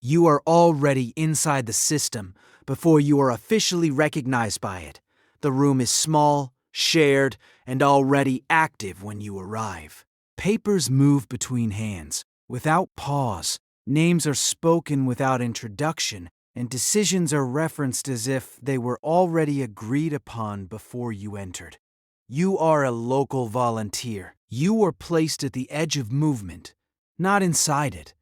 You are already inside the system before you are officially recognized by it. The room is small, shared, and already active when you arrive. Papers move between hands, without pause. Names are spoken without introduction, and decisions are referenced as if they were already agreed upon before you entered. You are a local volunteer. You are placed at the edge of movement, not inside it.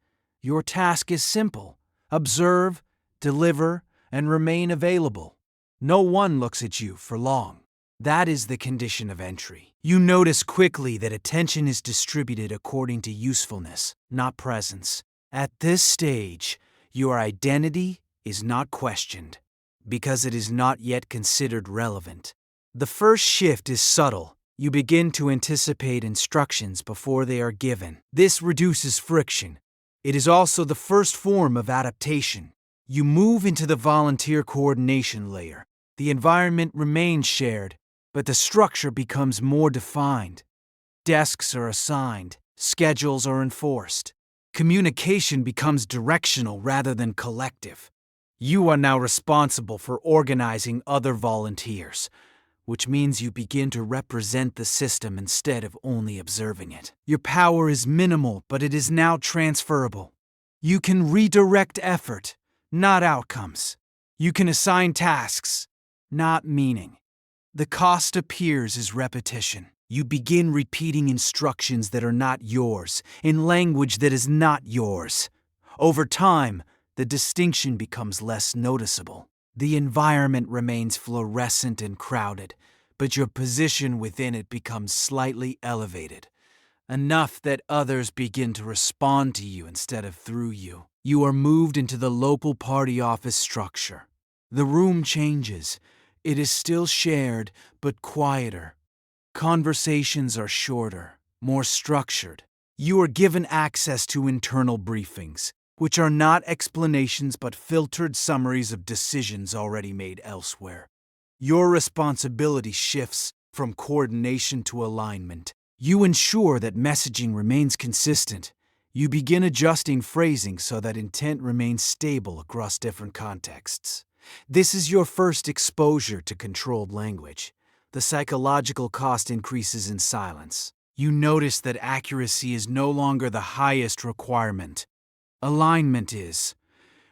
Your task is simple: observe, deliver, and remain available. No one looks at you for long. That is the condition of entry. You notice quickly that attention is distributed according to usefulness, not presence. At this stage, your identity is not questioned, because it is not yet considered relevant. The first shift is subtle. You begin to anticipate instructions before they are given. This reduces friction. It is also the first form of adaptation. You move into the volunteer coordination layer. The environment remains shared, but the structure becomes more defined. Desks are assigned, schedules are enforced. Communication becomes directional rather than collective. You are now responsible for organizing other volunteers, which means you begin to represent the system instead of only observing it. Your power is minimal, but it is now transferable. You can redirect effort, not outcomes. You can assign tasks, not meaning. The cost appears as repetition. You begin repeating instructions that are not yours, in language that is not yours. Over time, the distinction becomes less noticeable. The environment remains fluorescent and crowded, but your position within it becomes slightly elevated, enough that others begin to respond to you instead of through you. You are moved into the local party office structure. The room changes. It is still shared, but quieter. Conversations are shorter, more structured. You are given access to internal briefings, which are not explanations but filtered summaries of decisions already made elsewhere. Your responsibility shifts from coordination to alignment. You ensure that messaging remains consistent. You begin adjusting phrasing so that intent remains stable across different contexts. This is your first exposure to controlled language. The psychological cost increases in silence. You notice that accuracy is no longer the highest requirement. Alignment is.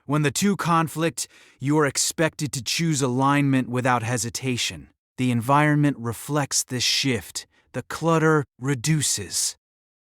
When the two conflict, you are expected to choose alignment without hesitation. The environment reflects this shift. The clutter reduces.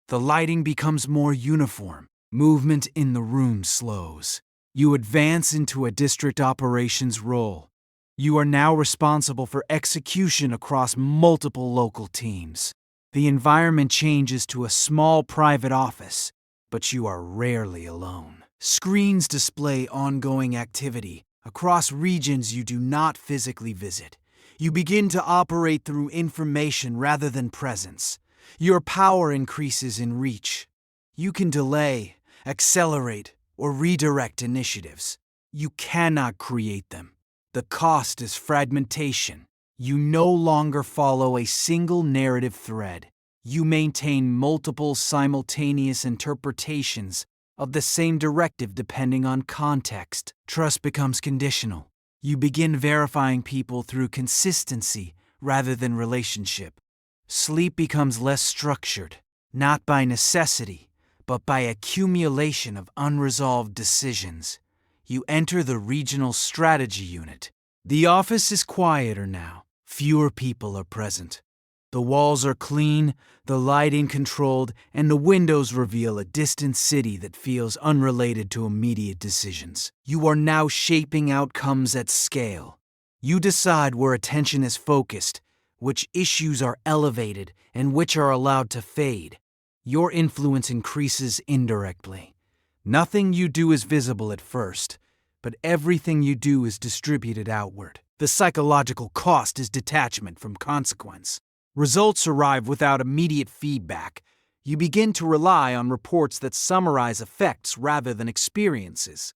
The lighting becomes more uniform. Movement in the room slows. You advance into a district operations role. You are now responsible for execution across multiple local teams. The environment changes to a small private office, but you are rarely alone. Screens display ongoing activity across regions you do not physically visit. You begin to operate through information rather than presence. Your power increases in reach. You can delay, accelerate, or redirect initiatives. You cannot create them. The cost is fragmentation. You no longer follow a single narrative thread. You maintain multiple simultaneous interpretations of the same directive depending on context. Trust becomes conditional. You begin verifying people through consistency rather than relationship. Sleep becomes less structured, not by necessity, but by accumulation of unresolved decisions. You enter the regional strategy unit. The office is quieter now. Fewer people are present. The walls are clean, the lighting controlled, and the windows reveal a distant city that feels unrelated to immediate decisions. You are now shaping outcomes at scale. You decide where attention is focused, which issues are elevated, and which are allowed to fade. Your influence increases indirectly. Nothing you do is visible at first, but everything you do is distributed outward. The psychological cost is detachment from consequence. Results arrive without immediate feedback. You begin to rely on reports that summarize effects rather than experiences.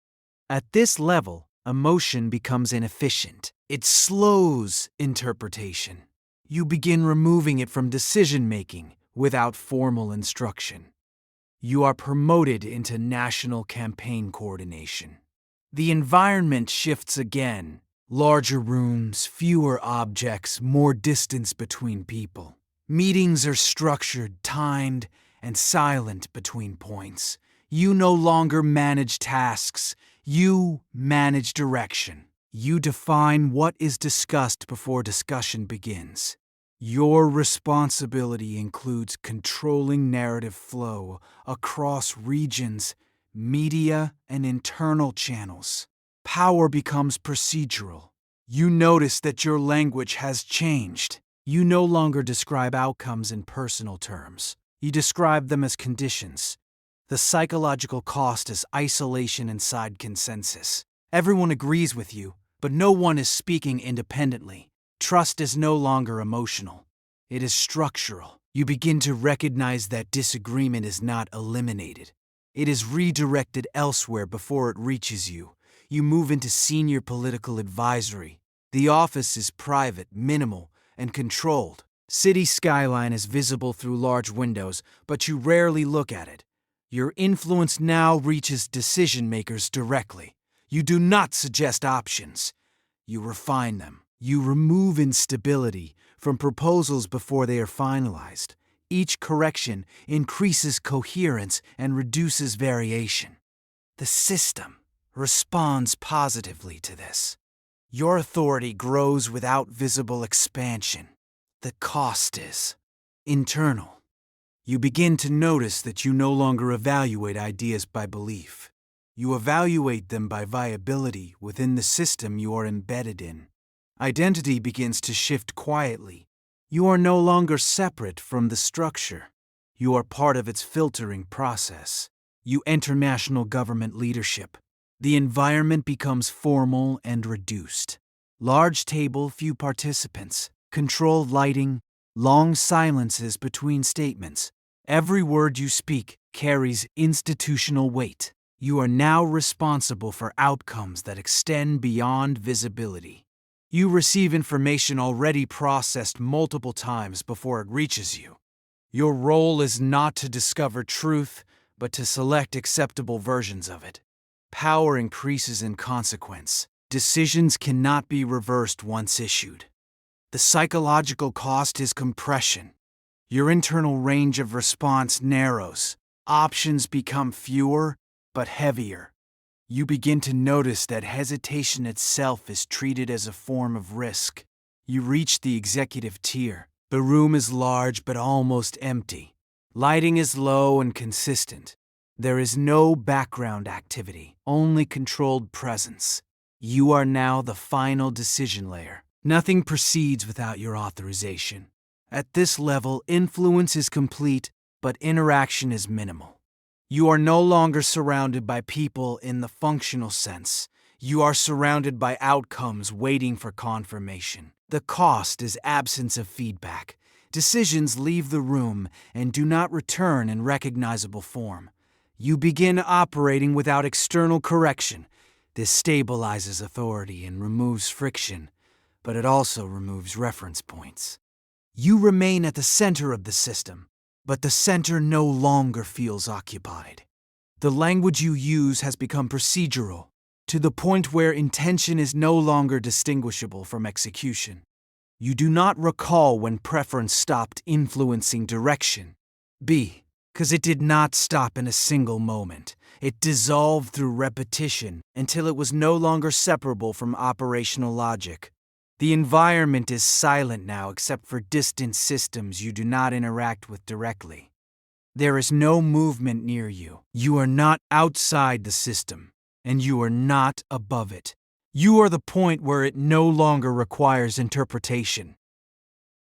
At this level, emotion becomes inefficient. It slows interpretation. You begin removing it from decision-making without formal instruction. You are promoted into national campaign coordination. The environment shifts again. Larger rooms, fewer objects, more distance between people. Meetings are structured, timed, and silent between points. You no longer manage tasks. You manage direction. You define what is discussed before discussion begins. Your responsibility includes controlling narrative flow across regions, media, and internal channels. Power becomes procedural. You notice that your language has changed. You no longer describe outcomes in personal terms. You describe them as conditions. The psychological cost is isolation inside consensus. Everyone agrees with you, but no one is speaking independently. Trust is no longer emotional. It is structural. You begin to recognize that disagreement is not eliminated. It is redirected elsewhere before it reaches you. You move into senior political advisory. The office is private, minimal, and controlled. City skyline is visible through large windows, but you rarely look at it. Your influence now reaches decision-makers directly. You do not suggest options. You refine them. You remove instability from proposals before they are finalized. Each correction increases coherence and reduces variation. The system responds positively to this. Your authority grows without visible expansion. The cost is internal. You begin to notice that you no longer evaluate ideas by belief. You evaluate them by viability within the system you are embedded in. Identity begins to shift quietly. You are no longer separate from the structure. You are part of its filtering process. You enter national government leadership. The environment becomes formal and reduced. Large table, few participants. Controlled lighting, long silences between statements. Every word you speak carries institutional weight. You are now responsible for outcomes that extend beyond visibility. You receive information already processed multiple times before it reaches you. Your role is not to discover truth, but to select acceptable versions of it. Power increases in consequence. Decisions cannot be reversed once issued. The psychological cost is compression. Your internal range of response narrows. Options become fewer, but heavier. You begin to notice that hesitation itself is treated as a form of risk. You reach the executive tier. The room is large but almost empty. Lighting is low and consistent. There is no background activity, only controlled presence. You are now the final decision layer. Nothing proceeds without your authorization. At this level, influence is complete, but interaction is minimal. You are no longer surrounded by people in the functional sense. You are surrounded by outcomes waiting for confirmation. The cost is absence of feedback. Decisions leave the room and do not return in recognizable form. You begin operating without external correction. This stabilizes authority and removes friction, but it also removes reference points. You remain at the center of the system, but the center no longer feels occupied. The language you use has become procedural, to the point where intention is no longer distinguishable from execution. You do not recall when preference stopped influencing direction. Because it did not stop in a single moment. It dissolved through repetition until it was no longer separable from operational logic. The environment is silent now except for distant systems you do not interact with directly. There is no movement near you. You are not outside the system, and you are not above it. You are the point where it no longer requires interpretation.